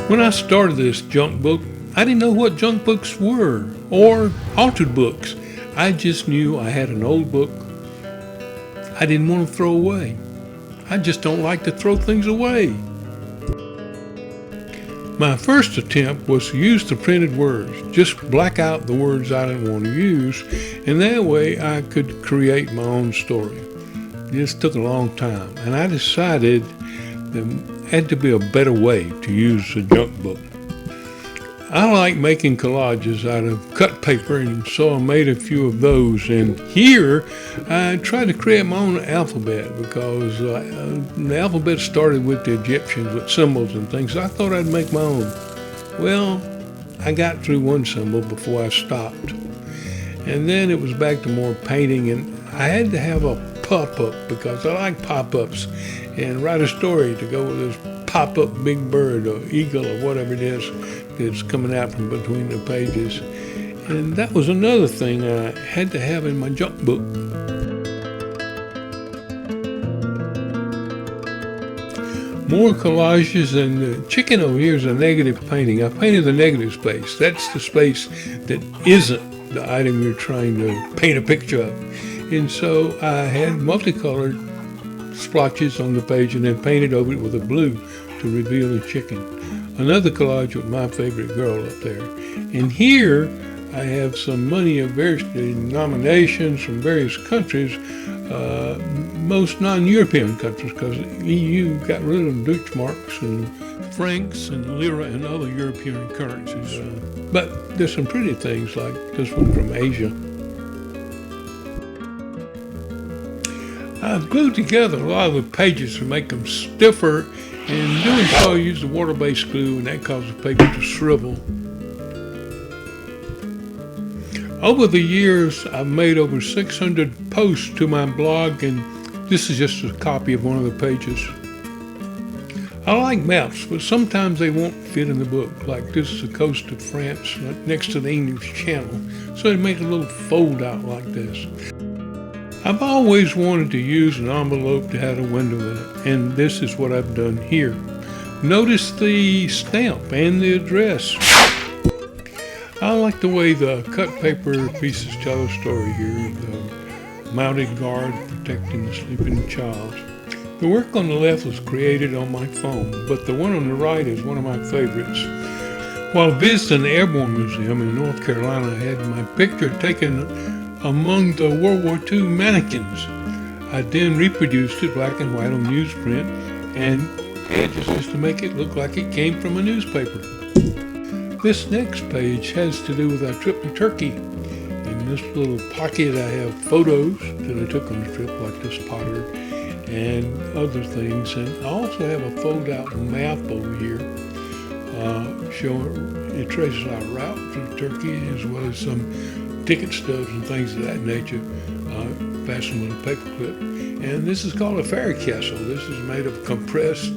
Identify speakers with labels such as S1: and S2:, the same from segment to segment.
S1: When I started this junk book, I didn't know what junk books were or altered books. I just knew I had an old book I didn't want to throw away. I just don't like to throw things away. My first attempt was to use the printed words, just black out the words I didn't want to use, and that way I could create my own story. This took a long time, and I decided there had to be a better way to use a junk book. I like making collages out of cut paper, and so I made a few of those. And here I tried to create my own alphabet because the alphabet started with the Egyptians with symbols and things. I thought I'd make my own. Well, I got through one symbol before I stopped. And then it was back to more painting, and I had to have a pop-up because I like pop-ups, and write a story to go with this pop-up big bird or eagle or whatever it is that's coming out from between the pages. And that was another thing I had to have in my junk book. More collages, and the chicken over here is a negative painting. I painted the negative space. That's the space that isn't the item you're trying to paint a picture of. And so I had multicolored splotches on the page and then painted over it with a blue to reveal the chicken. Another collage with my favorite girl up there. And here I have some money of various denominations from various countries, most non-European countries, because the EU got rid of Deutschmarks and francs and lira and other European currencies. But there's some pretty things like this one from Asia. I've glued together a lot of the pages to make them stiffer, and doing so I use the water-based glue, and that causes the paper to shrivel. Over the years, I've made over 600 posts to my blog, and this is just a copy of one of the pages. I like maps, but sometimes they won't fit in the book, like this is the coast of France next to the English Channel, so I make a little fold out like this. I've always wanted to use an envelope that had a window in it, and this is what I've done here. Notice the stamp and the address. I like the way the cut paper pieces tell a story here. The mounted guard protecting the sleeping child. The work on the left was created on my phone, but the one on the right is one of my favorites. While visiting the Airborne Museum in North Carolina, I had my picture taken among the World War II mannequins. I then reproduced it black and white on newsprint and edges just to make it look like it came from a newspaper. This next page has to do with our trip to Turkey. In this little pocket I have photos that I took on the trip, like this potter and other things. And I also have a fold-out map over here showing it traces our route to Turkey, as well as some ticket stubs and things of that nature, fastened with a paper clip. And this is called a fairy castle. This is made of compressed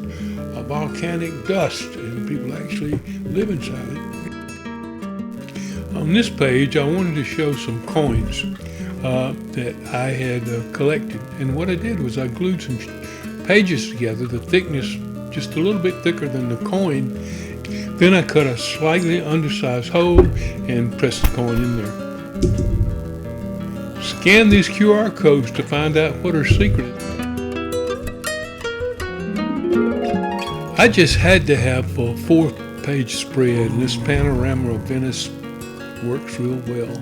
S1: volcanic dust, and people actually live inside it. On this page, I wanted to show some coins that I had collected. And what I did was I glued some pages together, the thickness just a little bit thicker than the coin. Then I cut a slightly undersized hole and pressed the coin in there. Scan these QR codes to find out what her secret is. I just had to have a 4-page spread, and this panorama of Venice works real well.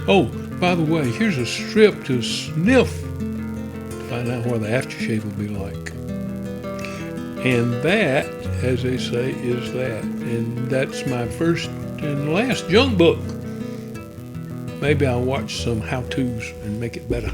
S1: Oh, by the way, here's a strip to sniff to find out what the aftershave will be like. And that, as they say, is that. And that's my first and last junk book. Maybe I'll watch some how-tos and make it better.